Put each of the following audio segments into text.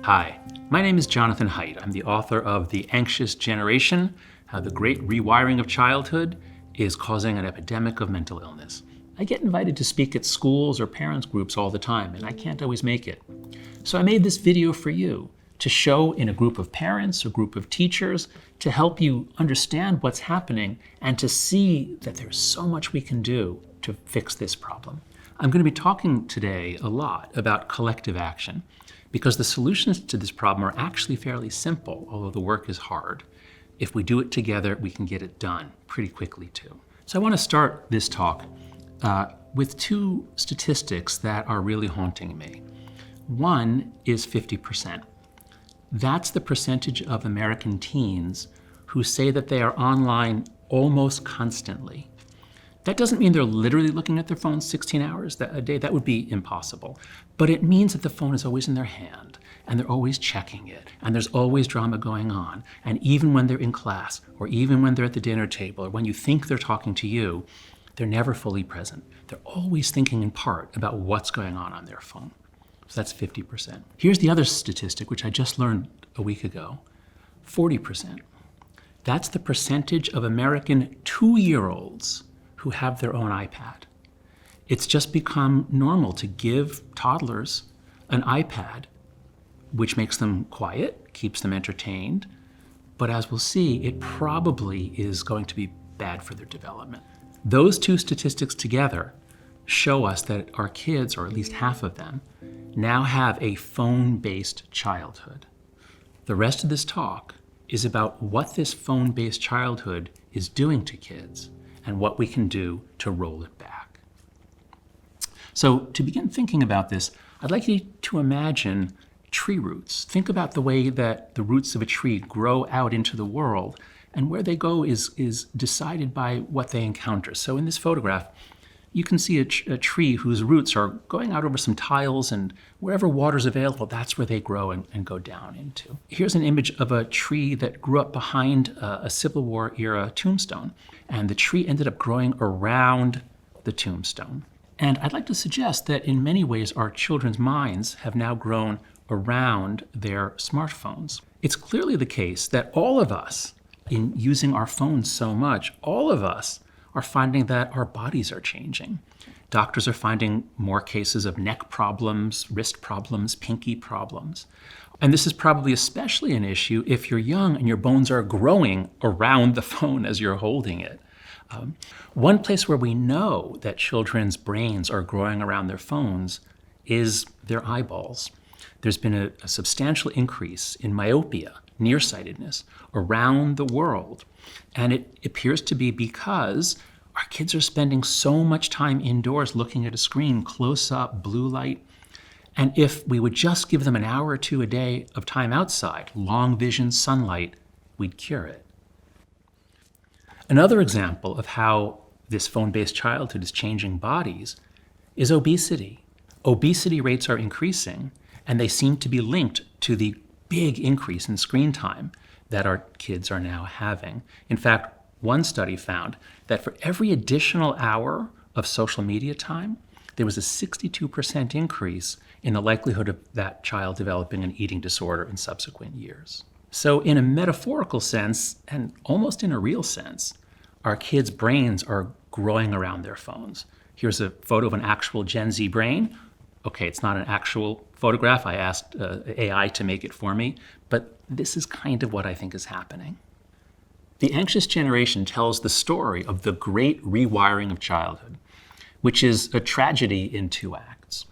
Hi, my name is Jonathan Haidt. I'm the author of The Anxious Generation, How the Great Rewiring of Childhood is Causing an Epidemic of Mental Illness. I get invited to speak at schools or parents groups all the time, and I can't always make it. So I made this video for you to show in a group of parents or group of teachers to help you understand what's happening and to see that there's so much we can do to fix this problem. I'm going to be talking today a lot about collective action because the solutions to this problem are actually fairly simple, although the work is hard. If we do it together, we can get it done pretty quickly too. So I want to start this talk with two statistics that are really haunting me. One is 50%. That's the percentage of American teens who say that they are online almost constantly. That doesn't mean they're literally looking at their phone 16 hours a day. That would be impossible. But it means that the phone is always in their hand, and they're always checking it, and there's always drama going on. And even when they're in class, or even when they're at the dinner table, or when you think they're talking to you, they're never fully present. They're always thinking in part about what's going on their phone. So that's 50%. Here's the other statistic, which I just learned a week ago, 40%. That's the percentage of American 2-year-olds who have their own iPad. It's just become normal to give toddlers an iPad, which makes them quiet, keeps them entertained, but as we'll see, it probably is going to be bad for their development. Those two statistics together show us that our kids, or at least half of them, now have a phone-based childhood. The rest of this talk is about what this phone-based childhood is doing to kids and what we can do to roll it back. So to begin thinking about this, I'd like you to imagine tree roots. Think about the way that the roots of a tree grow out into the world, and where they go is decided by what they encounter. So in this photograph, you can see a tree whose roots are going out over some tiles, and wherever water's available, that's where they grow and go down into. Here's an image of a tree that grew up behind a Civil War era tombstone, and the tree ended up growing around the tombstone. And I'd like to suggest that in many ways our children's minds have now grown around their smartphones. It's clearly the case that all of us, in using our phones so much, all of us are finding that our bodies are changing. Doctors are finding more cases of neck problems, wrist problems, pinky problems. And this is probably especially an issue if you're young and your bones are growing around the phone as you're holding it. One place where we know that children's brains are growing around their phones is their eyeballs. There's been a substantial increase in myopia, nearsightedness, around the world. And it appears to be because our kids are spending so much time indoors looking at a screen, close up, blue light. And if we would just give them an hour or two a day of time outside, long vision sunlight, we'd cure it. Another example of how this phone-based childhood is changing bodies is obesity. Obesity rates are increasing, and they seem to be linked to the big increase in screen time that our kids are now having. In fact, one study found that for every additional hour of social media time, there was a 62% increase in the likelihood of that child developing an eating disorder in subsequent years. So in a metaphorical sense, and almost in a real sense, our kids' brains are growing around their phones. Here's a photo of an actual Gen Z brain. Okay, it's not an actual photograph. I asked AI to make it for me, but this is kind of what I think is happening. The Anxious Generation tells the story of the great rewiring of childhood, which is a tragedy in 2 acts.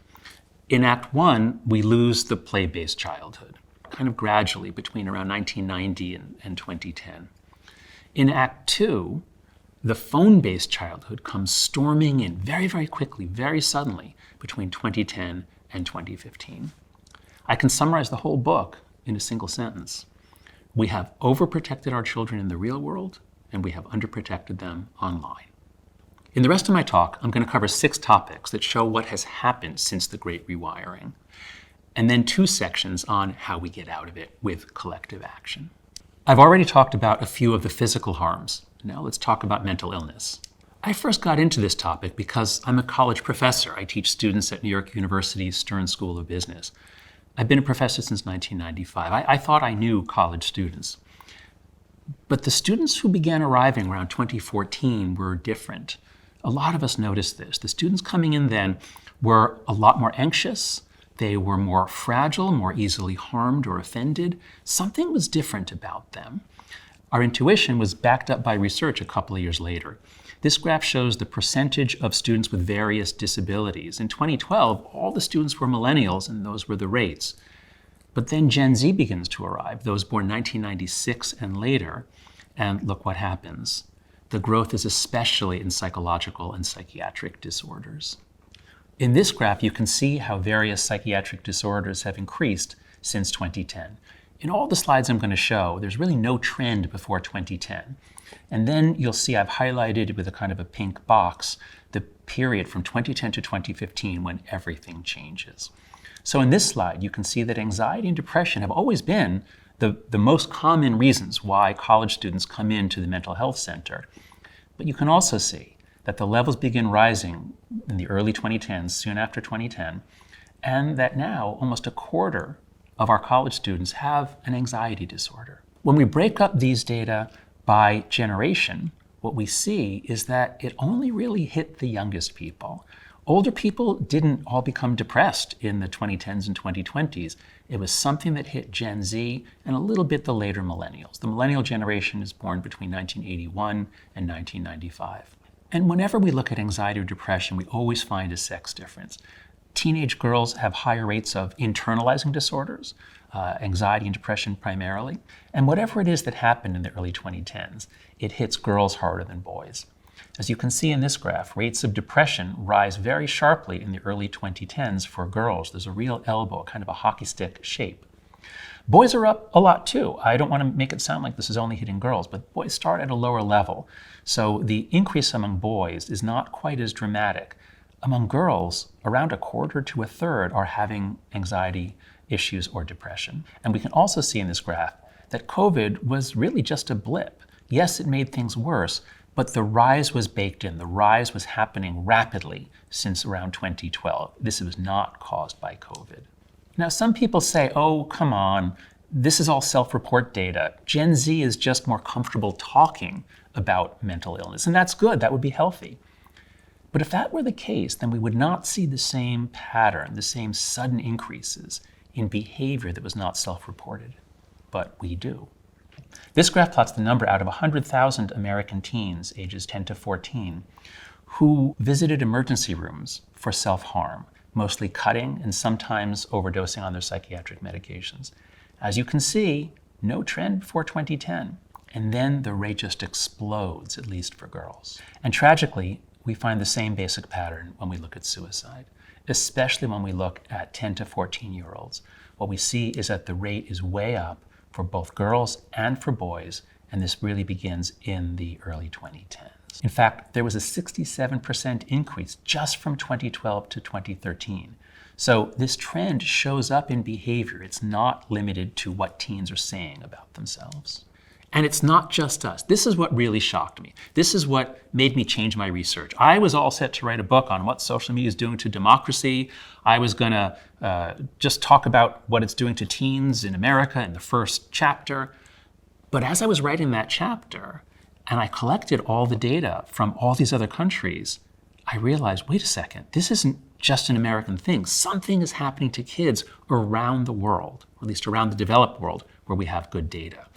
In Act 1, we lose the play-based childhood, kind of gradually between around 1990 and 2010. In Act 2, the phone-based childhood comes storming in very, very quickly, very suddenly, between 2010 and 2015. I can summarize the whole book in a single sentence. We have overprotected our children in the real world, and we have underprotected them online. In the rest of my talk, I'm going to cover 6 topics that show what has happened since the Great Rewiring, and then 2 sections on how we get out of it with collective action. I've already talked about a few of the physical harms. Now let's talk about mental illness. I first got into this topic because I'm a college professor. I teach students at New York University's Stern School of Business. I've been a professor since 1995. I thought I knew college students. But the students who began arriving around 2014 were different. A lot of us noticed this. The students coming in then were a lot more anxious. They were more fragile, more easily harmed or offended. Something was different about them. Our intuition was backed up by research a couple of years later. This graph shows the percentage of students with various disabilities. In 2012, all the students were millennials, and those were the rates. But then Gen Z begins to arrive, those born 1996 and later, and look what happens. The growth is especially in psychological and psychiatric disorders. In this graph, you can see how various psychiatric disorders have increased since 2010. In all the slides I'm going to show, there's really no trend before 2010. And then you'll see I've highlighted with a kind of a pink box the period from 2010 to 2015 when everything changes. So in this slide, you can see that anxiety and depression have always been the most common reasons why college students come into the mental health center. But you can also see that the levels begin rising in the early 2010s, soon after 2010, and that now almost a quarter of our college students have an anxiety disorder. When we break up these data by generation, what we see is that it only really hit the youngest people. Older people didn't all become depressed in the 2010s and 2020s. It was something that hit Gen Z and a little bit the later millennials. The millennial generation is born between 1981 and 1995. And whenever we look at anxiety or depression, we always find a sex difference. Teenage girls have higher rates of internalizing disorders, anxiety and depression primarily. And whatever it is that happened in the early 2010s, it hits girls harder than boys. As you can see in this graph, rates of depression rise very sharply in the early 2010s for girls. There's a real elbow, kind of a hockey stick shape. Boys are up a lot too. I don't want to make it sound like this is only hitting girls, but boys start at a lower level. So the increase among boys is not quite as dramatic. Among girls, around a quarter to a third are having anxiety issues or depression. And we can also see in this graph that COVID was really just a blip. Yes, it made things worse, but the rise was baked in. The rise was happening rapidly since around 2012. This was not caused by COVID. Now, some people say, oh, come on, this is all self-report data. Gen Z is just more comfortable talking about mental illness, and that's good. That would be healthy. But if that were the case, then we would not see the same pattern, the same sudden increases in behavior that was not self-reported. But we do. This graph plots the number out of 100,000 American teens, ages 10 to 14, who visited emergency rooms for self-harm, mostly cutting and sometimes overdosing on their psychiatric medications. As you can see, no trend before 2010. And then the rate just explodes, at least for girls. And tragically, we find the same basic pattern when we look at suicide, especially when we look at 10 to 14-year-olds. What we see is that the rate is way up for both girls and for boys, and this really begins in the early 2010s. In fact, there was a 67% increase just from 2012 to 2013. So this trend shows up in behavior. It's not limited to what teens are saying about themselves. And it's not just us. This is what really shocked me. This is what made me change my research. I was all set to write a book on what social media is doing to democracy. I was going to just talk about what it's doing to teens in America in the first chapter. But as I was writing that chapter, and I collected all the data from all these other countries, I realized, wait a second, this isn't just an American thing. Something is happening to kids around the world, or at least around the developed world, where we have good data.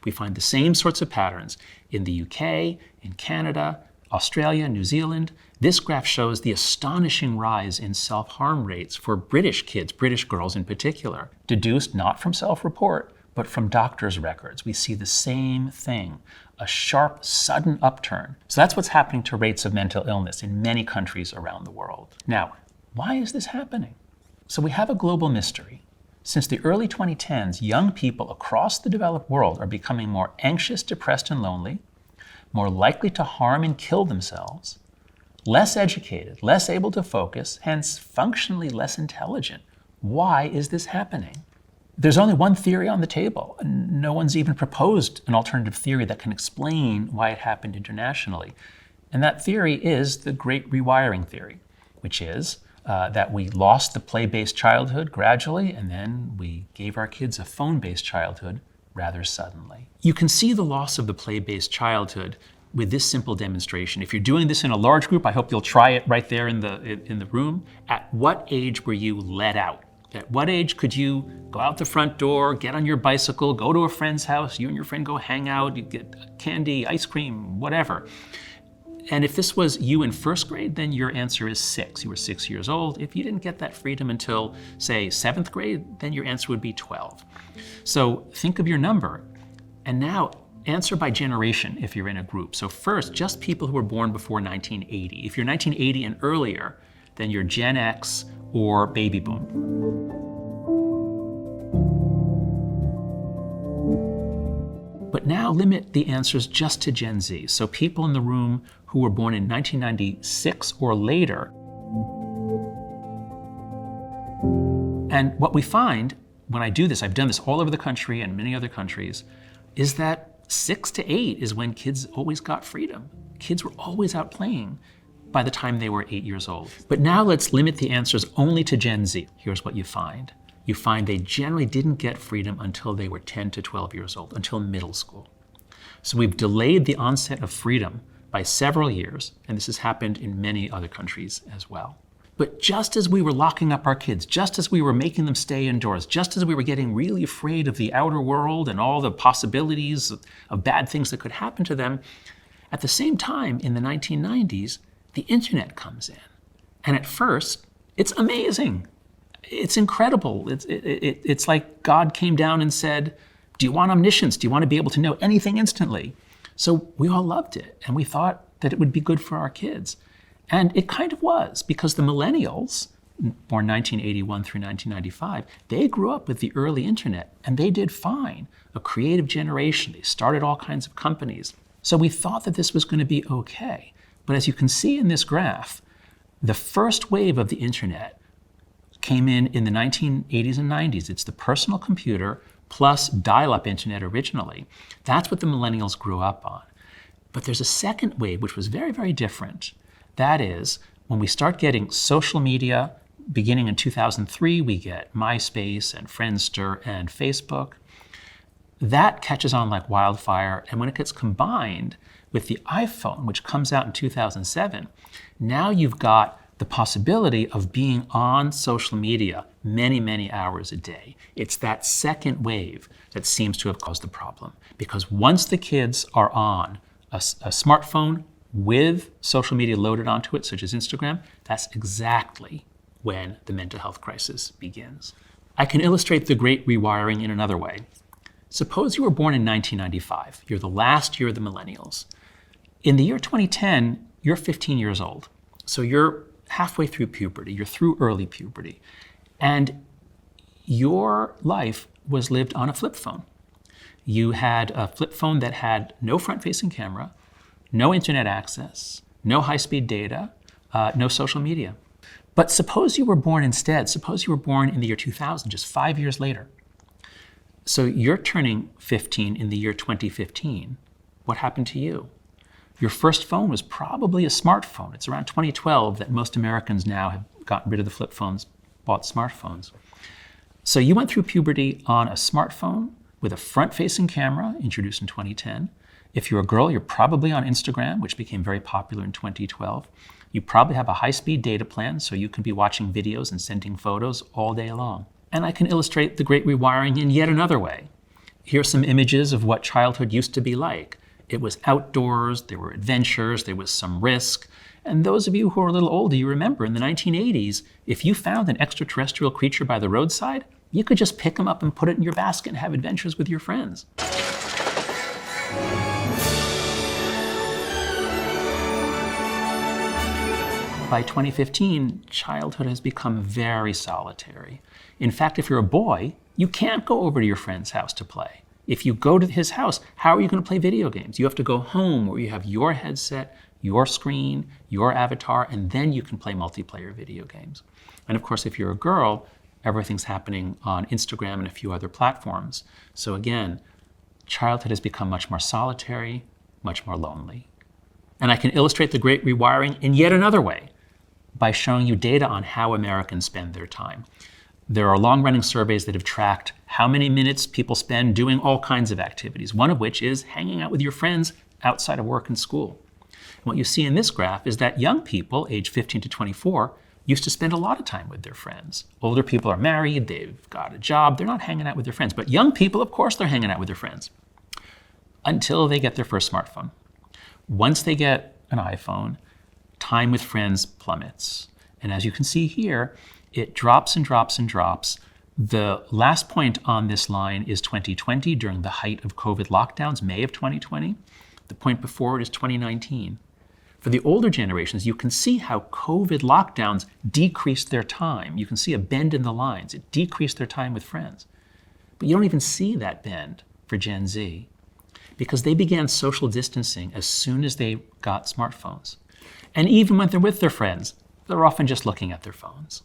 We find the same sorts of patterns in the UK, in Canada, Australia, New Zealand. This graph shows the astonishing rise in self-harm rates for British kids, British girls in particular, deduced not from self-report, but from doctors' records. We see the same thing, a sharp, sudden upturn. So that's what's happening to rates of mental illness in many countries around the world. Now, why is this happening? So we have a global mystery. Since the early 2010s, young people across the developed world are becoming more anxious, depressed, and lonely, more likely to harm and kill themselves, less educated, less able to focus, hence functionally less intelligent. Why is this happening? There's only one theory on the table. No one's even proposed an alternative theory that can explain why it happened internationally. And that theory is the Great Rewiring theory, which is that we lost the play-based childhood gradually, and then we gave our kids a phone-based childhood rather suddenly. You can see the loss of the play-based childhood with this simple demonstration. If you're doing this in a large group, I hope you'll try it right there in the room. At what age were you let out? At what age could you go out the front door, get on your bicycle, go to a friend's house, you and your friend go hang out, you get candy, ice cream, whatever. And if this was you in first grade, then your answer is 6. You were 6 years old. If you didn't get that freedom until, say, 7th grade, then your answer would be 12. So think of your number. And now answer by generation if you're in a group. So first, just people who were born before 1980. If you're 1980 and earlier, then you're Gen X or baby boom. But now limit the answers just to Gen Z. So people in the room who were born in 1996 or later. And what we find when I do this, I've done this all over the country and many other countries, is that 6 to 8 is when kids always got freedom. Kids were always out playing by the time they were 8 years old. But now let's limit the answers only to Gen Z. Here's what you find. You find they generally didn't get freedom until they were 10 to 12 years old, until middle school. So we've delayed the onset of freedom by several years, and this has happened in many other countries as well. But just as we were locking up our kids, just as we were making them stay indoors, just as we were getting really afraid of the outer world and all the possibilities of bad things that could happen to them, at the same time, in the 1990s, the internet comes in. And at first, it's amazing. It's incredible. It's like God came down and said, do you want omniscience? Do you want to be able to know anything instantly? So we all loved it, and we thought that it would be good for our kids. And it kind of was, because the millennials, born 1981 through 1995, they grew up with the early internet, and they did fine. A creative generation. They started all kinds of companies. So we thought that this was going to be okay. But as you can see in this graph, the first wave of the internet came in the 1980s and 90s. It's the personal computer plus dial-up internet originally. That's what the millennials grew up on. But there's a second wave, which was very, very different. That is, when we start getting social media, beginning in 2003, we get MySpace and Friendster and Facebook. That catches on like wildfire, and when it gets combined with the iPhone, which comes out in 2007, now you've got the possibility of being on social media many, many hours a day. It's that second wave that seems to have caused the problem. Because once the kids are on a smartphone with social media loaded onto it, such as Instagram, that's exactly when the mental health crisis begins. I can illustrate the great rewiring in another way. Suppose you were born in 1995. You're the last year of the millennials. In the year 2010, you're 15 years old. So you're halfway through puberty. You're through early puberty. And your life was lived on a flip phone. You had a flip phone that had no front-facing camera, no internet access, no high-speed data, no social media. But suppose you were born instead. Suppose you were born in the year 2000, just 5 years later. So you're turning 15 in the year 2015. What happened to you? Your first phone was probably a smartphone. It's around 2012 that most Americans now have gotten rid of the flip phones, bought smartphones. So you went through puberty on a smartphone with a front-facing camera, introduced in 2010. If you're a girl, you're probably on Instagram, which became very popular in 2012. You probably have a high-speed data plan, so you can be watching videos and sending photos all day long. And I can illustrate the great rewiring in yet another way. Here are some images of what childhood used to be like. It was outdoors, there were adventures, there was some risk. And those of you who are a little older, you remember in the 1980s, if you found an extraterrestrial creature by the roadside, you could just pick them up and put it in your basket and have adventures with your friends. By 2015, childhood has become very solitary. In fact, if you're a boy, you can't go over to your friend's house to play. If you go to his house, how are you going to play video games? You have to go home where you have your headset, your screen, your avatar, and then you can play multiplayer video games. And of course, if you're a girl, everything's happening on Instagram and a few other platforms. So again, childhood has become much more solitary, much more lonely. And I can illustrate the great rewiring in yet another way. by showing you data on how Americans spend their time. There are long-running surveys that have tracked how many minutes people spend doing all kinds of activities, one of which is hanging out with your friends outside of work and school. And what you see in this graph is that young people, age 15 to 24, used to spend a lot of time with their friends. Older people are married, they've got a job, they're not hanging out with their friends. But young people, of course, they're hanging out with their friends until they get their first smartphone. Once they get an iPhone, time with friends plummets. And as you can see here, it drops and drops and drops. The last point on this line is 2020, during the height of COVID lockdowns, May of 2020. The point before it is 2019. For the older generations, you can see how COVID lockdowns decreased their time. You can see a bend in the lines. It decreased their time with friends. But you don't even see that bend for Gen Z, because they began social distancing as soon as they got smartphones. And even when they're with their friends, they're often just looking at their phones.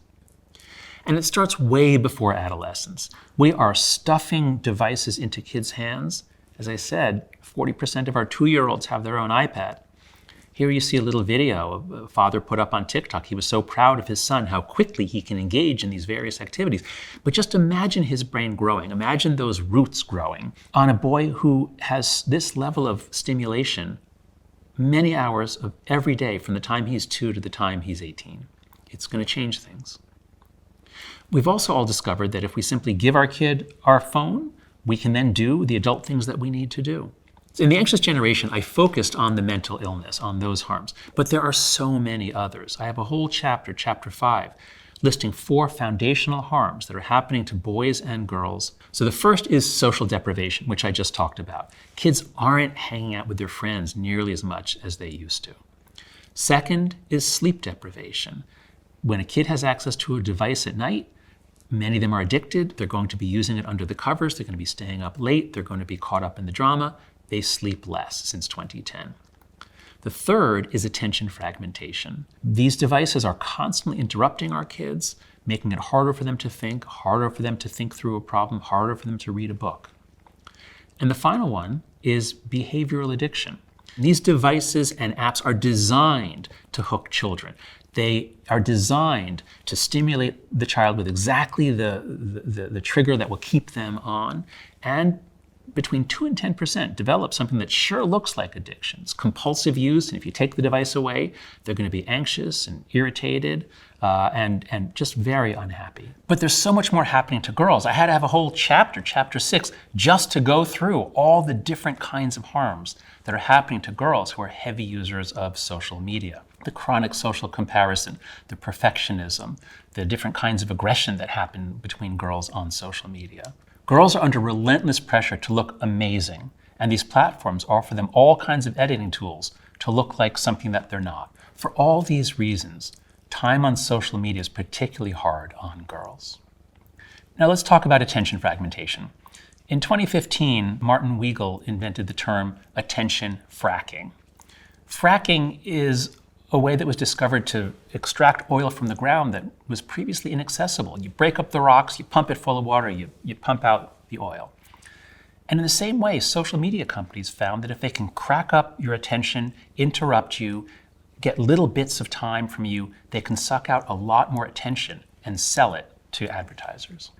And it starts way before adolescence. We are stuffing devices into kids' hands. As I said, 40% of our 2-year-olds have their own iPad. Here you see a little video a father put up on TikTok. He was so proud of his son, how quickly he can engage in these various activities. But just imagine his brain growing. Imagine those roots growing on a boy who has this level of stimulation many hours of every day from the time he's 2 to the time he's 18. It's going to change things. We've also all discovered that if we simply give our kid our phone, we can then do the adult things that we need to do. In the anxious generation, I focused on the mental illness, on those harms, but there are so many others. I have a whole chapter, chapter 5, listing 4 foundational harms that are happening to boys and girls. So the first is social deprivation, which I just talked about. Kids aren't hanging out with their friends nearly as much as they used to. Second is sleep deprivation. When a kid has access to a device at night, many of them are addicted. They're going to be using it under the covers. They're going to be staying up late. They're going to be caught up in the drama. They sleep less since 2010. The third is attention fragmentation. These devices are constantly interrupting our kids, making it harder for them to think, harder for them to think through a problem, harder for them to read a book. And the final one is behavioral addiction. These devices and apps are designed to hook children. They are designed to stimulate the child with exactly the trigger that will keep them on, and between 2 and 10% develop something that sure looks like addictions. Compulsive use, and if you take the device away, they're going to be anxious and irritated and just very unhappy. But there's so much more happening to girls. I had to have a whole chapter, chapter 6, just to go through all the different kinds of harms that are happening to girls who are heavy users of social media. The chronic social comparison, the perfectionism, the different kinds of aggression that happen between girls on social media. Girls are under relentless pressure to look amazing, and these platforms offer them all kinds of editing tools to look like something that they're not. For all these reasons, time on social media is particularly hard on girls. Now let's talk about attention fragmentation. In 2015, Martin Weigel invented the term attention fracking. Fracking is a way that was discovered to extract oil from the ground that was previously inaccessible. You break up the rocks, you pump it full of water, you pump out the oil. And in the same way, social media companies found that if they can crack up your attention, interrupt you, get little bits of time from you, they can suck out a lot more attention and sell it to advertisers.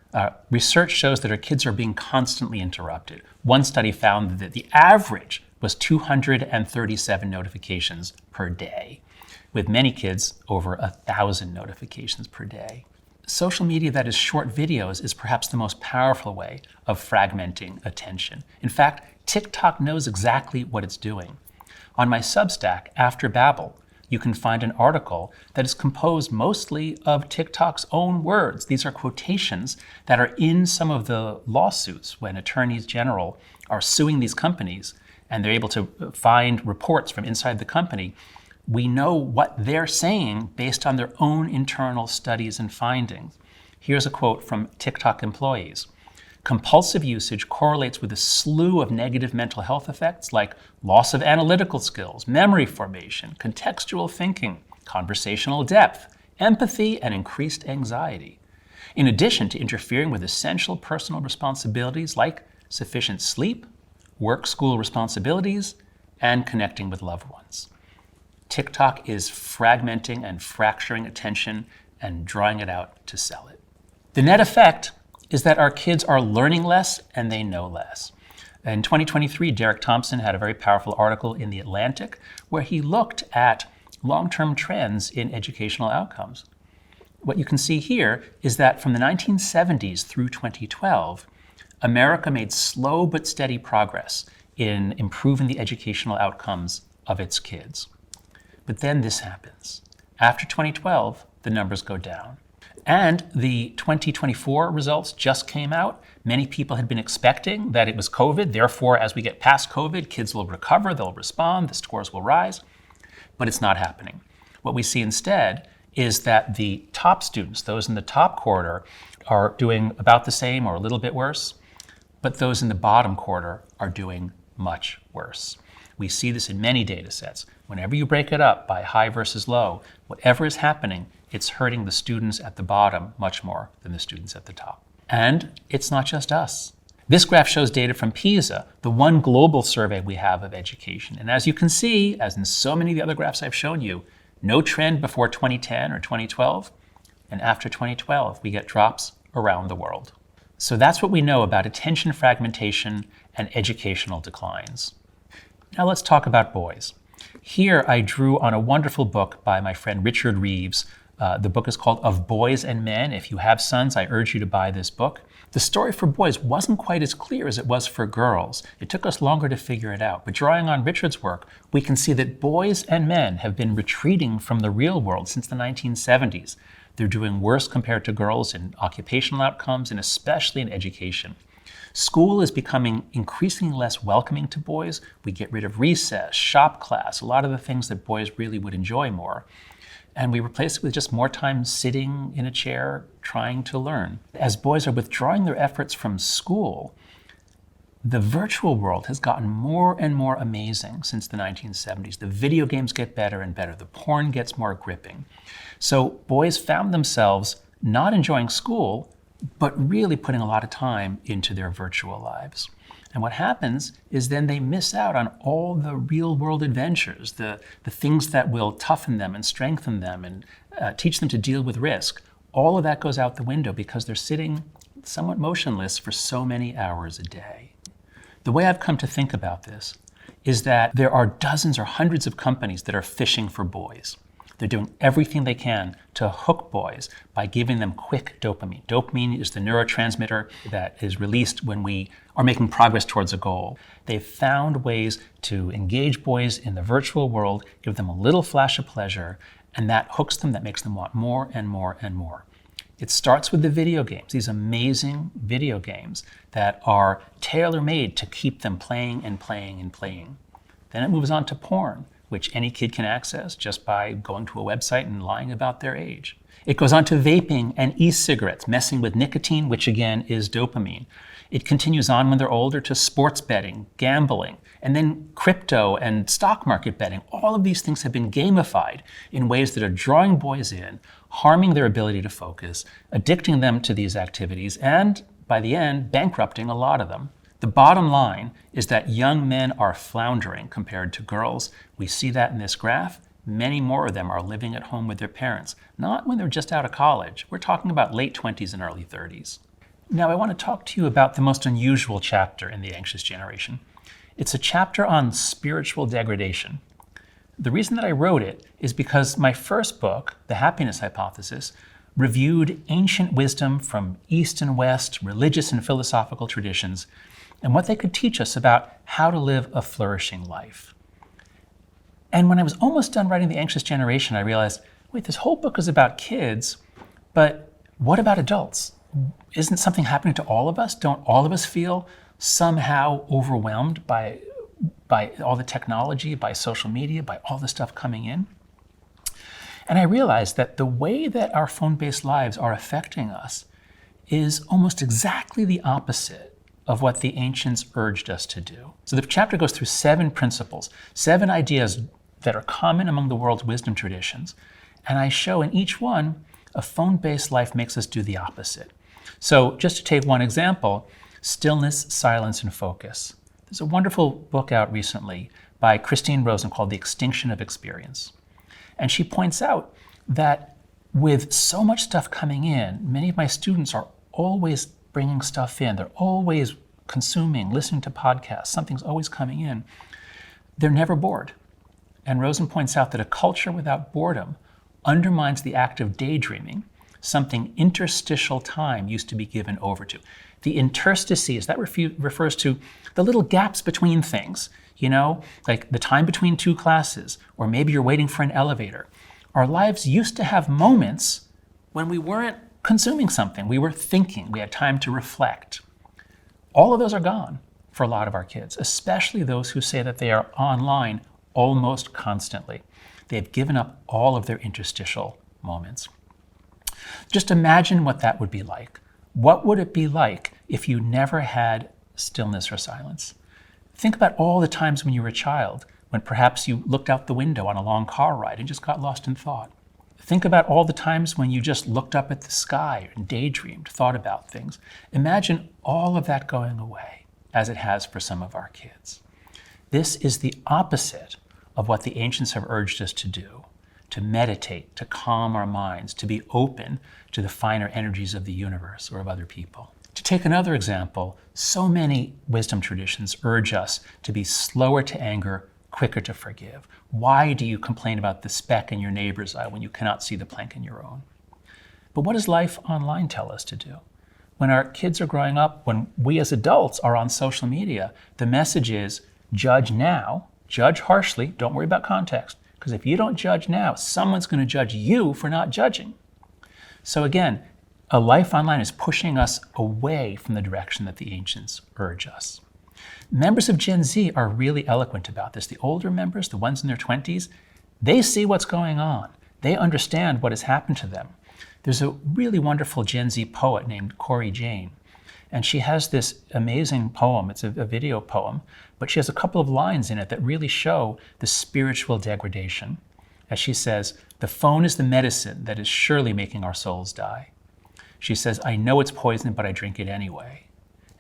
Research shows that our kids are being constantly interrupted. One study found that the average was 237 notifications per day, with many kids over 1,000 notifications per day. Social media that is short videos is perhaps the most powerful way of fragmenting attention. In fact, TikTok knows exactly what it's doing. On my Substack, After Babel, you can find an article that is composed mostly of TikTok's own words. These are quotations that are in some of the lawsuits when attorneys general are suing these companies and they're able to find reports from inside the company. We know what they're saying based on their own internal studies and findings. Here's a quote from TikTok employees. Compulsive usage correlates with a slew of negative mental health effects like loss of analytical skills, memory formation, contextual thinking, conversational depth, empathy, and increased anxiety. In addition to interfering with essential personal responsibilities like sufficient sleep, work-school responsibilities, and connecting with loved ones. TikTok is fragmenting and fracturing attention and drawing it out to sell it. The net effect is that our kids are learning less and they know less. In 2023, Derek Thompson had a very powerful article in The Atlantic where he looked at long-term trends in educational outcomes. What you can see here is that from the 1970s through 2012, America made slow but steady progress in improving the educational outcomes of its kids. But then this happens. After 2012, the numbers go down. And the 2024 results just came out. Many people had been expecting that it was COVID. Therefore, as we get past COVID, kids will recover, they'll respond, the scores will rise. But it's not happening. What we see instead is that the top students, those in the top quarter, are doing about the same or a little bit worse, but those in the bottom quarter are doing much worse. We see this in many data sets. Whenever you break it up by high versus low, whatever is happening, it's hurting the students at the bottom much more than the students at the top. And it's not just us. This graph shows data from PISA, the one global survey we have of education. And as you can see, as in so many of the other graphs I've shown you, no trend before 2010 or 2012, and after 2012, we get drops around the world. So that's what we know about attention fragmentation and educational declines. Now let's talk about boys. Here I drew on a wonderful book by my friend Richard Reeves. The book is called Of Boys and Men. If you have sons, I urge you to buy this book. The story for boys wasn't quite as clear as it was for girls. It took us longer to figure it out. But drawing on Richard's work, we can see that boys and men have been retreating from the real world since the 1970s. They're doing worse compared to girls in occupational outcomes and especially in education. School is becoming increasingly less welcoming to boys. We get rid of recess, shop class, a lot of the things that boys really would enjoy more. And we replace it with just more time sitting in a chair trying to learn. As boys are withdrawing their efforts from school, the virtual world has gotten more and more amazing since the 1970s. The video games get better and better. The porn gets more gripping. So boys found themselves not enjoying school, but really putting a lot of time into their virtual lives. And what happens is then they miss out on all the real world adventures, the things that will toughen them and strengthen them and teach them to deal with risk. All of that goes out the window because they're sitting somewhat motionless for so many hours a day. The way I've come to think about this is that there are dozens or hundreds of companies that are fishing for boys. They're doing everything they can to hook boys by giving them quick dopamine. Dopamine is the neurotransmitter that is released when we are making progress towards a goal. They've found ways to engage boys in the virtual world, give them a little flash of pleasure, and that hooks them, that makes them want more and more and more. It starts with the video games, these amazing video games that are tailor-made to keep them playing and playing and playing. Then it moves on to porn, which any kid can access just by going to a website and lying about their age. It goes on to vaping and e-cigarettes, messing with nicotine, which again is dopamine. It continues on when they're older to sports betting, gambling, and then crypto and stock market betting. All of these things have been gamified in ways that are drawing boys in, harming their ability to focus, addicting them to these activities, and by the end, bankrupting a lot of them. The bottom line is that young men are floundering compared to girls. We see that in this graph. Many more of them are living at home with their parents, not when they're just out of college. We're talking about late 20s and early 30s. Now, I want to talk to you about the most unusual chapter in The Anxious Generation. It's a chapter on spiritual degradation. The reason that I wrote it is because my first book, The Happiness Hypothesis, reviewed ancient wisdom from East and West, religious and philosophical traditions, and what they could teach us about how to live a flourishing life. And when I was almost done writing The Anxious Generation, I realized, wait, this whole book is about kids, but what about adults? Isn't something happening to all of us? Don't all of us feel somehow overwhelmed by all the technology, by social media, by all the stuff coming in? And I realized that the way that our phone-based lives are affecting us is almost exactly the opposite of what the ancients urged us to do. So the chapter goes through 7 principles, 7 ideas that are common among the world's wisdom traditions. And I show in each one, a phone-based life makes us do the opposite. So just to take one example, stillness, silence, and focus. There's a wonderful book out recently by Christine Rosen called The Extinction of Experience. And she points out that with so much stuff coming in, many of my students are always bringing stuff in. They're always consuming, listening to podcasts. Something's always coming in. They're never bored. And Rosen points out that a culture without boredom undermines the act of daydreaming, something interstitial time used to be given over to. The interstices, that refers to the little gaps between things, like the time between two classes, or maybe you're waiting for an elevator. Our lives used to have moments when we weren't consuming something. We were thinking. We had time to reflect. All of those are gone for a lot of our kids, especially those who say that they are online almost constantly. They've given up all of their interstitial moments. Just imagine what that would be like. What would it be like if you never had stillness or silence? Think about all the times when you were a child, when perhaps you looked out the window on a long car ride and just got lost in thought. Think about all the times when you just looked up at the sky and daydreamed, thought about things. Imagine all of that going away, as it has for some of our kids. This is the opposite of what the ancients have urged us to do, to meditate, to calm our minds, to be open to the finer energies of the universe or of other people. To take another example, so many wisdom traditions urge us to be slower to anger, quicker to forgive. Why do you complain about the speck in your neighbor's eye when you cannot see the plank in your own? But what does life online tell us to do? When our kids are growing up, when we as adults are on social media, the message is judge now, judge harshly, don't worry about context, because if you don't judge now, someone's going to judge you for not judging. So again, a life online is pushing us away from the direction that the ancients urge us. Members of Gen Z are really eloquent about this. The older members, the ones in their 20s, they see what's going on. They understand what has happened to them. There's a really wonderful Gen Z poet named Corey Jane, and she has this amazing poem. It's a video poem, but she has a couple of lines in it that really show the spiritual degradation. As she says, "The phone is the medicine that is surely making our souls die." She says, "I know it's poison, but I drink it anyway."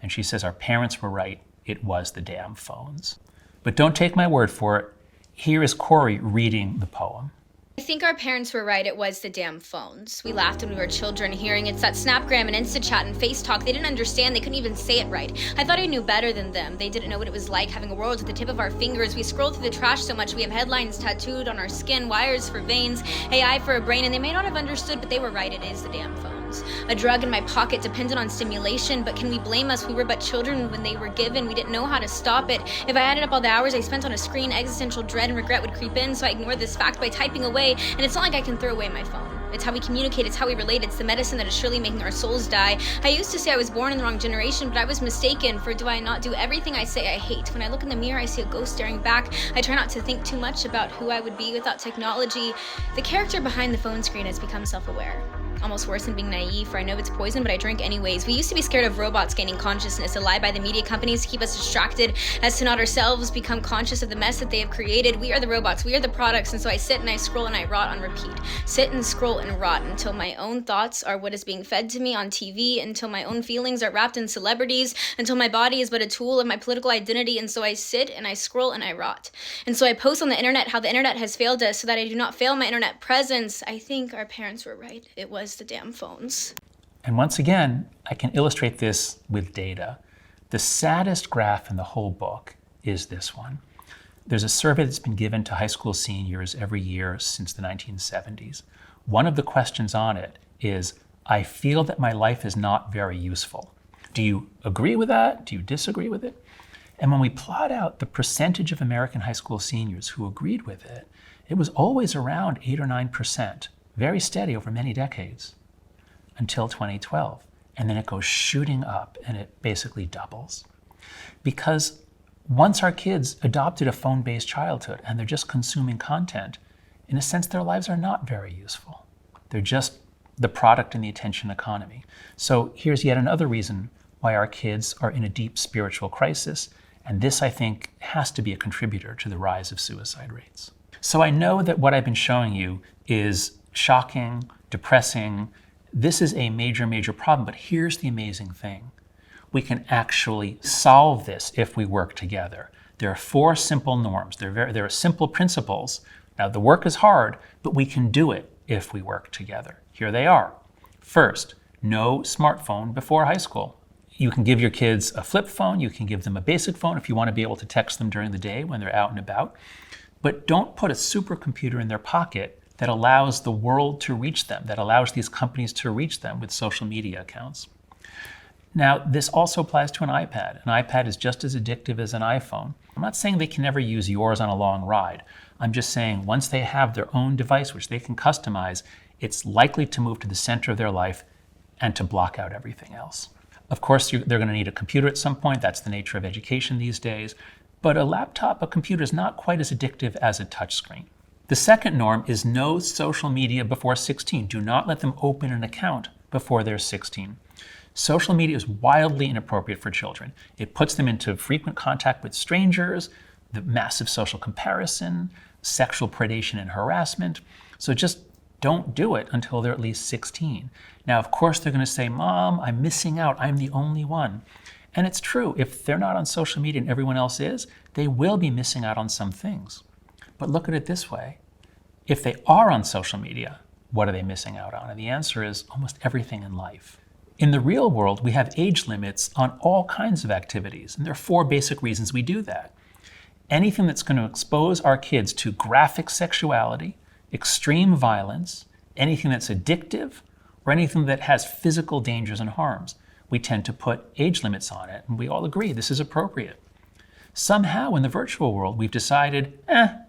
And she says, "Our parents were right. It was the damn phones." But don't take my word for it. Here is Corey reading the poem. I think our parents were right, it was the damn phones. We laughed when we were children, hearing it's that Snapgram and InstaChat and FaceTalk. They didn't understand, they couldn't even say it right. I thought I knew better than them. They didn't know what it was like having a world at the tip of our fingers. We scrolled through the trash so much we have headlines tattooed on our skin, wires for veins, AI for a brain, and they may not have understood, but they were right, it is the damn phones. A drug in my pocket dependent on stimulation, but can we blame us? We were but children when they were given. We didn't know how to stop it. If I added up all the hours I spent on a screen, existential dread and regret would creep in, so I ignored this fact by typing away. And it's not like I can throw away my phone. It's how we communicate, it's how we relate, it's the medicine that is surely making our souls die. I used to say I was born in the wrong generation, but I was mistaken, for do I not do everything I say I hate? When I look in the mirror, I see a ghost staring back. I try not to think too much about who I would be without technology. The character behind the phone screen has become self-aware. Almost worse than being naive, for I know it's poison, but I drink anyways. We used to be scared of robots gaining consciousness, a lie by the media companies to keep us distracted, as to not ourselves become conscious of the mess that they have created. We are the robots, we are the products, and so I sit and I scroll and I rot on repeat. Sit and scroll and rot until my own thoughts are what is being fed to me on TV, until my own feelings are wrapped in celebrities, until my body is but a tool of my political identity, and so I sit and I scroll and I rot. And so I post on the internet how the internet has failed us so that I do not fail my internet presence. I think our parents were right. It was the damn phones. And once again, I can illustrate this with data. The saddest graph in the whole book is this one. There's a survey that's been given to high school seniors every year since the 1970s. One of the questions on it is, I feel that my life is not very useful. Do you agree with that? Do you disagree with it? And when we plot out the percentage of American high school seniors who agreed with it, it was always around 8 or 9%, very steady over many decades, until 2012. And then it goes shooting up and it basically doubles. Because once our kids adopted a phone-based childhood and they're just consuming content, in a sense, their lives are not very useful. They're just the product in the attention economy. So here's yet another reason why our kids are in a deep spiritual crisis. And this, I think, has to be a contributor to the rise of suicide rates. So I know that what I've been showing you is shocking, depressing. This is a major, major problem. But here's the amazing thing. We can actually solve this if we work together. There are 4 simple norms. There are simple principles Now, the work is hard, but we can do it if we work together. Here they are. First, no smartphone before high school. You can give your kids a flip phone. You can give them a basic phone if you want to be able to text them during the day when they're out and about. But don't put a supercomputer in their pocket that allows the world to reach them, that allows these companies to reach them with social media accounts. Now, this also applies to an iPad. An iPad is just as addictive as an iPhone. I'm not saying they can never use yours on a long ride. I'm just saying once they have their own device, which they can customize, it's likely to move to the center of their life and to block out everything else. Of course, they're going to need a computer at some point. That's the nature of education these days. But a computer is not quite as addictive as a touchscreen. The second norm is no social media before 16. Do not let them open an account before they're 16. Social media is wildly inappropriate for children. It puts them into frequent contact with strangers, the massive social comparison, sexual predation and harassment. So just don't do it until they're at least 16. Now, of course, they're going to say, Mom, I'm missing out. I'm the only one. And it's true. If they're not on social media and everyone else is, they will be missing out on some things. But look at it this way. If they are on social media, what are they missing out on? And the answer is almost everything in life. In the real world, we have age limits on all kinds of activities, and there are 4 basic reasons we do that. Anything that's going to expose our kids to graphic sexuality, extreme violence, anything that's addictive, or anything that has physical dangers and harms, we tend to put age limits on it, and we all agree this is appropriate. Somehow in the virtual world, we've decided,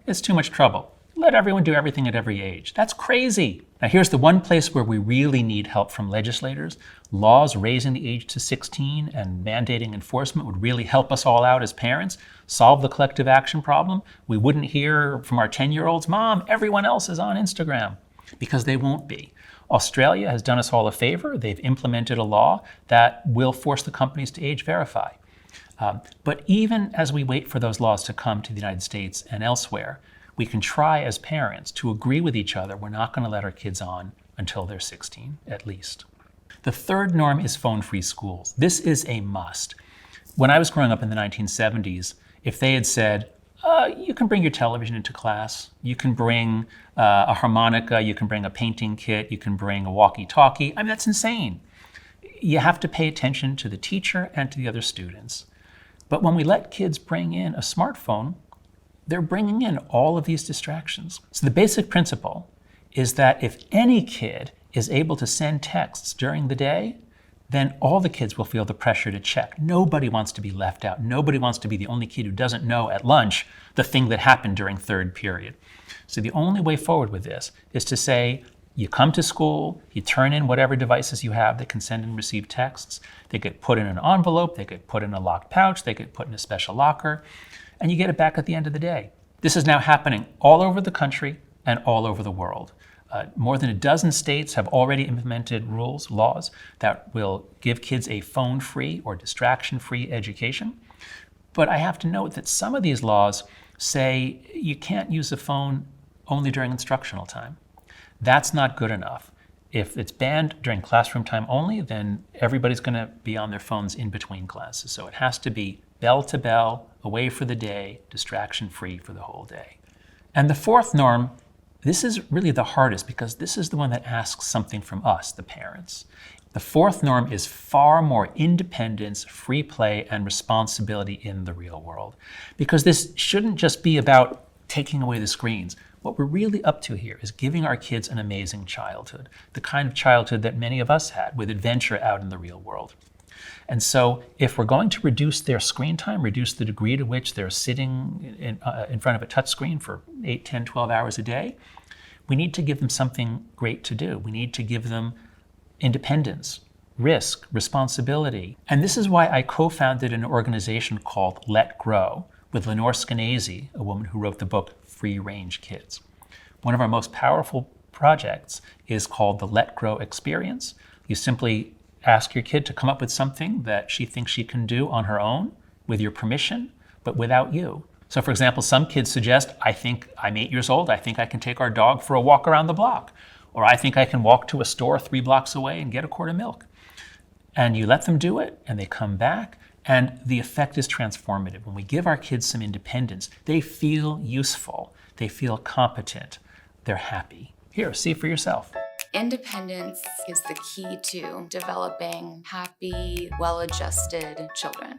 it's too much trouble. Let everyone do everything at every age. That's crazy. Now here's the one place where we really need help from legislators. Laws raising the age to 16 and mandating enforcement would really help us all out as parents, solve the collective action problem. We wouldn't hear from our 10-year-olds, Mom, everyone else is on Instagram, because they won't be. Australia has done us all a favor. They've implemented a law that will force the companies to age verify. But even as we wait for those laws to come to the United States and elsewhere, we can try as parents to agree with each other we're not going to let our kids on until they're 16, at least. The third norm is phone-free schools. This is a must. When I was growing up in the 1970s, if they had said, you can bring your television into class, you can bring a harmonica, you can bring a painting kit, you can bring a walkie-talkie, that's insane. You have to pay attention to the teacher and to the other students. But when we let kids bring in a smartphone, they're bringing in all of these distractions. So the basic principle is that if any kid is able to send texts during the day, then all the kids will feel the pressure to check. Nobody wants to be left out. Nobody wants to be the only kid who doesn't know at lunch the thing that happened during third period. So the only way forward with this is to say, you come to school, you turn in whatever devices you have that can send and receive texts. They get put in an envelope, they get put in a locked pouch, they get put in a special locker, and you get it back at the end of the day. This is now happening all over the country and all over the world. More than a dozen states have already implemented laws that will give kids a phone-free or distraction-free education. But I have to note that some of these laws say you can't use a phone only during instructional time. That's not good enough. If it's banned during classroom time only, then everybody's going to be on their phones in between classes. So it has to be bell to bell, away for the day, distraction-free for the whole day. And the fourth norm, this is really the hardest because this is the one that asks something from us, the parents. The fourth norm is far more independence, free play, and responsibility in the real world. Because this shouldn't just be about taking away the screens. What we're really up to here is giving our kids an amazing childhood, the kind of childhood that many of us had with adventure out in the real world. And so if we're going to reduce their screen time, reduce the degree to which they're sitting in front of a touch screen for 8, 10, 12 hours a day, we need to give them something great to do. We need to give them independence, risk, responsibility. And this is why I co-founded an organization called Let Grow with Lenore Skenazy, a woman who wrote the book Free Range Kids. One of our most powerful projects is called the Let Grow Experience. You simply ask your kid to come up with something that she thinks she can do on her own with your permission, but without you. So for example, some kids suggest, I think I'm 8 years old, I think I can take our dog for a walk around the block. Or I think I can walk to a store 3 blocks away and get a quart of milk. And you let them do it, and they come back, and the effect is transformative. When we give our kids some independence, they feel useful. They feel competent. They're happy. Here, see for yourself. Independence is the key to developing happy, well-adjusted children.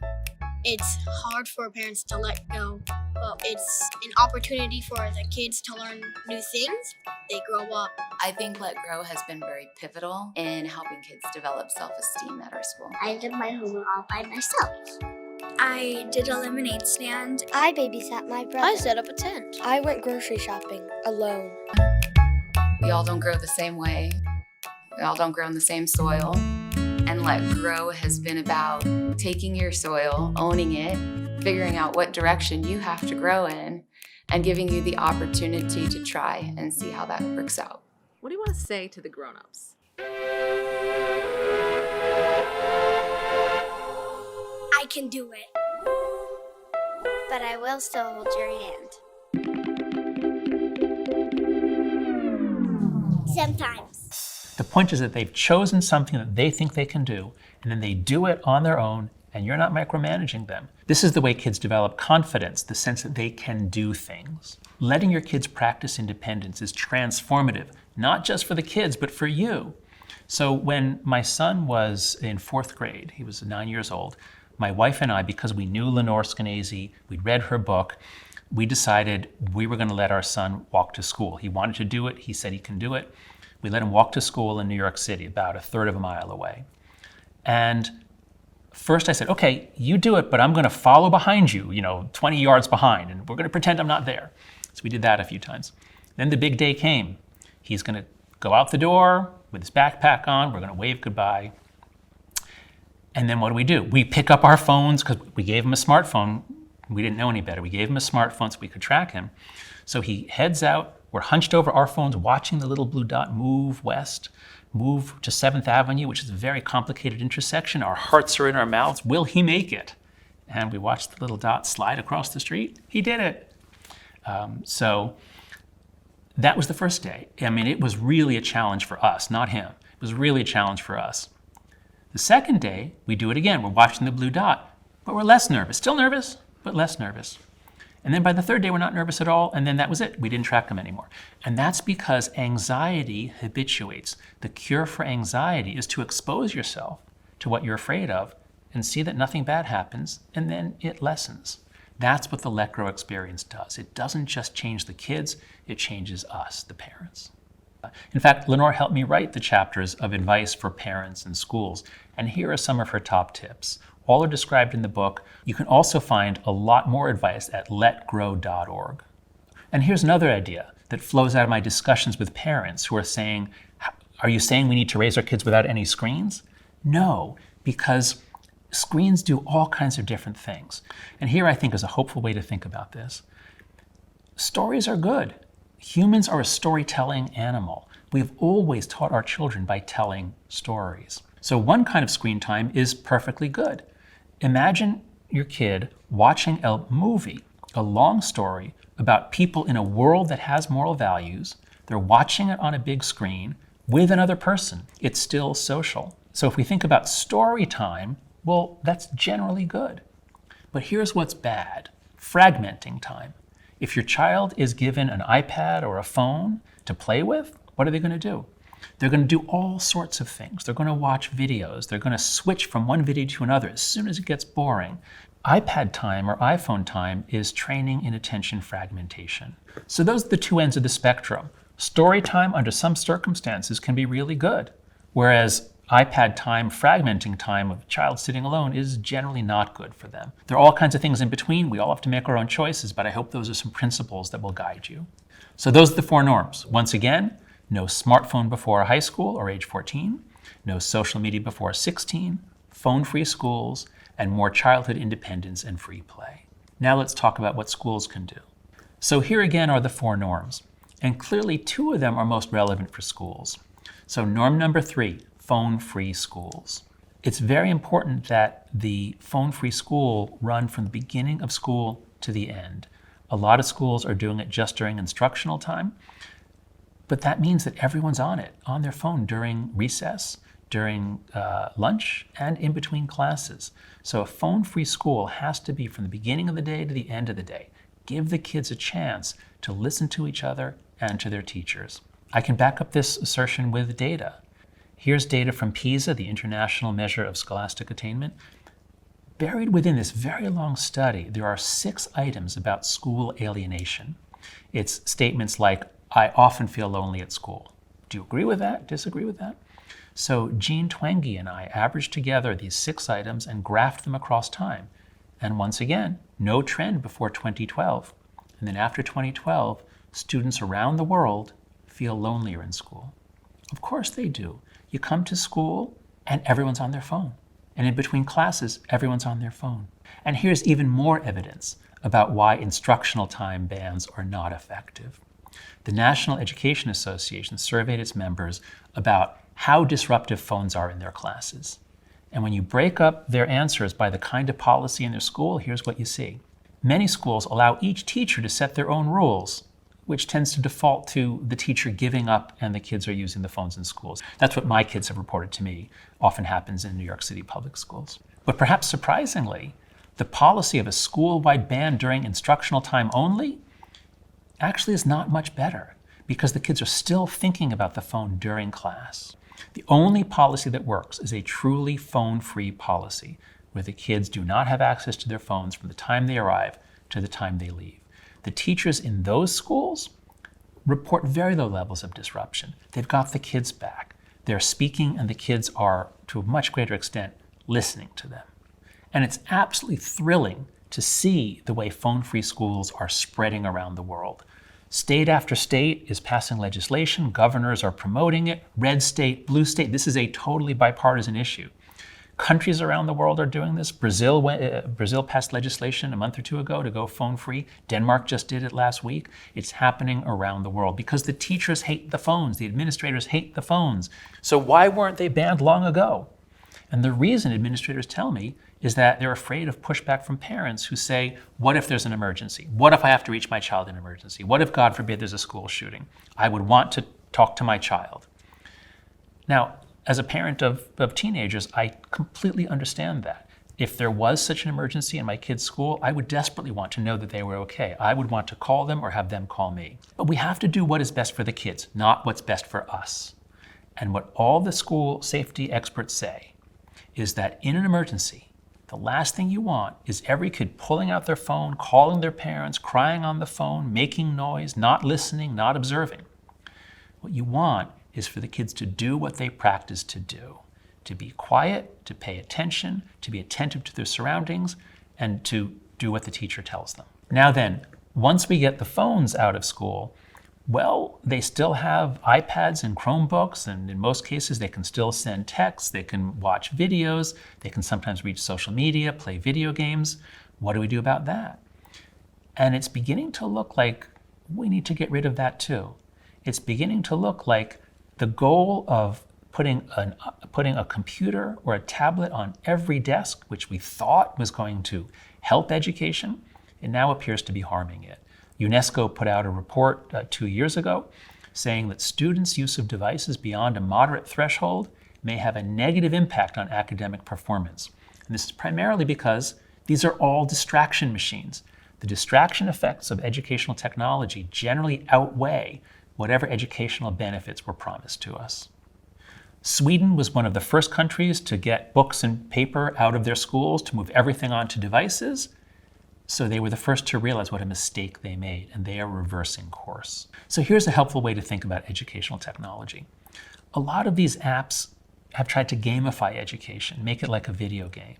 It's hard for parents to let go, but it's an opportunity for the kids to learn new things. They grow up. I think Let Grow has been very pivotal in helping kids develop self-esteem at our school. I did my homework all by myself. I did a lemonade stand. I babysat my brother. I set up a tent. I went grocery shopping alone. We all don't grow the same way. We all don't grow in the same soil. And Let Grow has been about taking your soil, owning it, figuring out what direction you have to grow in, and giving you the opportunity to try and see how that works out. What do you want to say to the grown-ups? I can do it. But I will still hold your hand. Sometimes. The point is that they've chosen something that they think they can do, and then they do it on their own, and you're not micromanaging them. This is the way kids develop confidence, the sense that they can do things. Letting your kids practice independence is transformative, not just for the kids, but for you. So when my son was in 4th grade, he was 9 years old, my wife and I, because we knew Lenore Skenazy, we'd read her book, we decided we were going to let our son walk to school. He wanted to do it. He said he can do it. We let him walk to school in New York City, about 1/3 of a mile away. And first I said, okay, you do it, but I'm going to follow behind you, 20 yards behind, and we're going to pretend I'm not there. So we did that a few times. Then the big day came. He's going to go out the door with his backpack on. We're going to wave goodbye. And then what do? We pick up our phones, because we gave him a smartphone. We didn't know any better. We gave him a smartphone so we could track him. So he heads out. We're hunched over our phones, watching the little blue dot move west, move to 7th Avenue, which is a very complicated intersection. Our hearts are in our mouths. Will he make it? And we watched the little dot slide across the street. He did it. So that was the first day. I mean, it was really a challenge for us, not him. It was really a challenge for us. The second day, we do it again. We're watching the blue dot, but we're less nervous. Still nervous, but less nervous. And then by the third day, we're not nervous at all, and then that was it. We didn't track him anymore. And that's because anxiety habituates. The cure for anxiety is to expose yourself to what you're afraid of and see that nothing bad happens, and then it lessens. That's what the Let Grow experience does. It doesn't just change the kids, it changes us, the parents. In fact, Lenore helped me write the chapters of advice for parents and schools, and here are some of her top tips. All are described in the book. You can also find a lot more advice at letgrow.org. And here's another idea that flows out of my discussions with parents who are saying, are you saying we need to raise our kids without any screens? No, because screens do all kinds of different things. And here I think is a hopeful way to think about this. Stories are good. Humans are a storytelling animal. We've always taught our children by telling stories. So one kind of screen time is perfectly good. Imagine your kid watching a movie, a long story about people in a world that has moral values. They're watching it on a big screen with another person. It's still social. So if we think about story time, well, that's generally good. But here's what's bad: fragmenting time. If your child is given an iPad or a phone to play with, what are they going to do? They're going to do all sorts of things. They're going to watch videos. They're going to switch from one video to another as soon as it gets boring. iPad time or iPhone time is training in attention fragmentation. So those are the two ends of the spectrum. Story time under some circumstances can be really good, whereas iPad time, fragmenting time of a child sitting alone is generally not good for them. There are all kinds of things in between. We all have to make our own choices, but I hope those are some principles that will guide you. So those are the 4 norms. Once again, no smartphone before high school or age 14, no social media before 16, phone-free schools, and more childhood independence and free play. Now let's talk about what schools can do. So here again are the 4 norms, and clearly 2 of them are most relevant for schools. So norm number 3, phone-free schools. It's very important that the phone-free school run from the beginning of school to the end. A lot of schools are doing it just during instructional time, but that means that everyone's on it, on their phone during recess, during lunch, and in between classes. So a phone-free school has to be from the beginning of the day to the end of the day. Give the kids a chance to listen to each other and to their teachers. I can back up this assertion with data. Here's data from PISA, the International Measure of Scholastic Attainment. Buried within this very long study, there are 6 items about school alienation. It's statements like, I often feel lonely at school. Do you agree with that? Disagree with that? So Jean Twenge and I averaged together these 6 items and graphed them across time. And once again, no trend before 2012. And then after 2012, students around the world feel lonelier in school. Of course they do. You come to school and everyone's on their phone. And in between classes, everyone's on their phone. And here's even more evidence about why instructional time bans are not effective. The National Education Association surveyed its members about how disruptive phones are in their classes. And when you break up their answers by the kind of policy in their school, here's what you see. Many schools allow each teacher to set their own rules, which tends to default to the teacher giving up and the kids are using the phones in schools. That's what my kids have reported to me often happens in New York City public schools. But perhaps surprisingly, the policy of a school-wide ban during instructional time only actually is not much better because the kids are still thinking about the phone during class. The only policy that works is a truly phone-free policy where the kids do not have access to their phones from the time they arrive to the time they leave. The teachers in those schools report very low levels of disruption. They've got the kids back. They're speaking and the kids are, to a much greater extent, listening to them. And it's absolutely thrilling to see the way phone-free schools are spreading around the world. State after state is passing legislation. Governors are promoting it. Red state, blue state. This is a totally bipartisan issue. Countries around the world are doing this. Brazil passed legislation a month or 2 ago to go phone-free. Denmark just did it last week. It's happening around the world because the teachers hate the phones. The administrators hate the phones. So why weren't they banned long ago? And the reason administrators tell me is that they're afraid of pushback from parents who say, what if there's an emergency? What if I have to reach my child in an emergency? What if, God forbid, there's a school shooting? I would want to talk to my child. Now, as a parent of teenagers, I completely understand that. If there was such an emergency in my kid's school, I would desperately want to know that they were okay. I would want to call them or have them call me. But we have to do what is best for the kids, not what's best for us. And what all the school safety experts say is that in an emergency, the last thing you want is every kid pulling out their phone, calling their parents, crying on the phone, making noise, not listening, not observing. What you want is for the kids to do what they practice to do, to be quiet, to pay attention, to be attentive to their surroundings, and to do what the teacher tells them. Now then, once we get the phones out of school, well, they still have iPads and Chromebooks, and in most cases they can still send texts, they can watch videos, they can sometimes reach social media, play video games. What do we do about that? And it's beginning to look like we need to get rid of that too. It's beginning to look like the goal of putting a computer or a tablet on every desk, which we thought was going to help education, it now appears to be harming it. UNESCO put out a report 2 years ago saying that students' use of devices beyond a moderate threshold may have a negative impact on academic performance. And this is primarily because these are all distraction machines. The distraction effects of educational technology generally outweigh whatever educational benefits were promised to us. Sweden was one of the first countries to get books and paper out of their schools, to move everything onto devices. So they were the first to realize what a mistake they made, and they are reversing course. So here's a helpful way to think about educational technology. A lot of these apps have tried to gamify education, make it like a video game,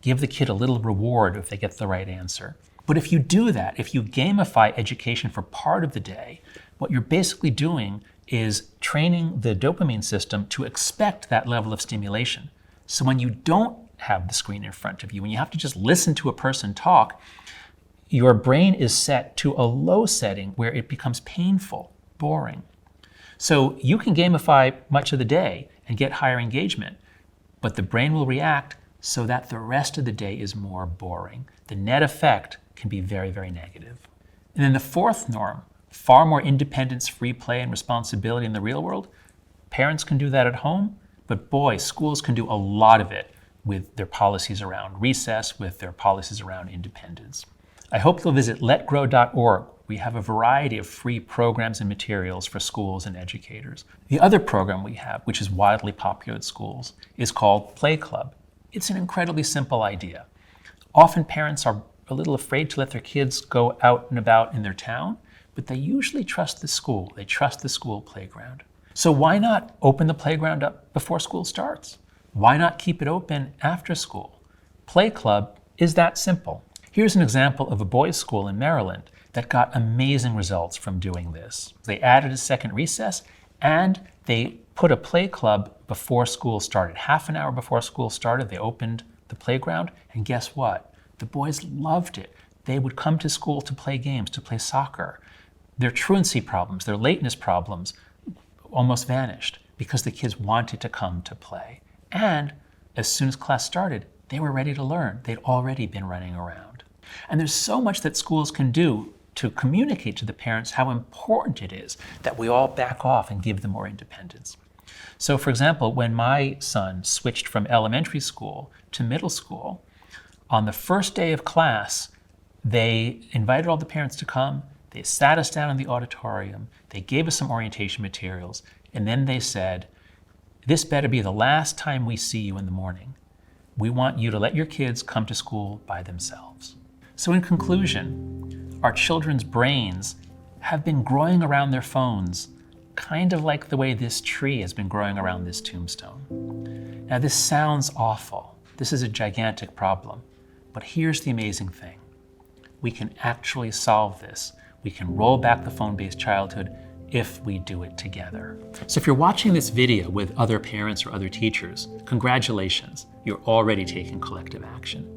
give the kid a little reward if they get the right answer. But if you do that, if you gamify education for part of the day, what you're basically doing is training the dopamine system to expect that level of stimulation. So when you don't have the screen in front of you, when you have to just listen to a person talk, your brain is set to a low setting where it becomes painful, boring. So you can gamify much of the day and get higher engagement, but the brain will react so that the rest of the day is more boring. The net effect can be very, very negative. And then the fourth norm, far more independence, free play, and responsibility in the real world. Parents can do that at home, but boy, schools can do a lot of it with their policies around recess, with their policies around independence. I hope you'll visit letgrow.org. We have a variety of free programs and materials for schools and educators. The other program we have, which is widely popular at schools, is called Play Club. It's an incredibly simple idea. Often parents are a little afraid to let their kids go out and about in their town, but they usually trust the school. They trust the school playground. So why not open the playground up before school starts? Why not keep it open after school? Play Club is that simple. Here's an example of a boys' school in Maryland that got amazing results from doing this. They added a second recess and they put a play club before school started. Half an hour before school started, they opened the playground, and guess what? The boys loved it. They would come to school to play games, to play soccer. Their truancy problems, their lateness problems almost vanished because the kids wanted to come to play. And as soon as class started, they were ready to learn. They'd already been running around. And there's so much that schools can do to communicate to the parents how important it is that we all back off and give them more independence. So for example, when my son switched from elementary school to middle school, on the first day of class, they invited all the parents to come, they sat us down in the auditorium, they gave us some orientation materials, and then they said, "This better be the last time we see you in the morning. We want you to let your kids come to school by themselves." So in conclusion, our children's brains have been growing around their phones, kind of like the way this tree has been growing around this tombstone. Now this sounds awful. This is a gigantic problem. But here's the amazing thing. We can actually solve this. We can roll back the phone-based childhood if we do it together. So if you're watching this video with other parents or other teachers, congratulations, you're already taking collective action.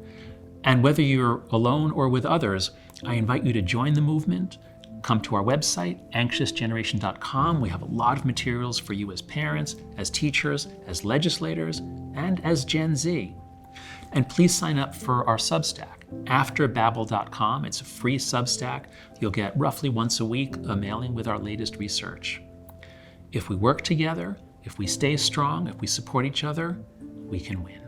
And whether you're alone or with others, I invite you to join the movement. Come to our website, anxiousgeneration.com. We have a lot of materials for you as parents, as teachers, as legislators, and as Gen Z. And please sign up for our Substack, afterbabble.com. It's a free Substack. You'll get roughly once a week a mailing with our latest research. If we work together, if we stay strong, if we support each other, we can win.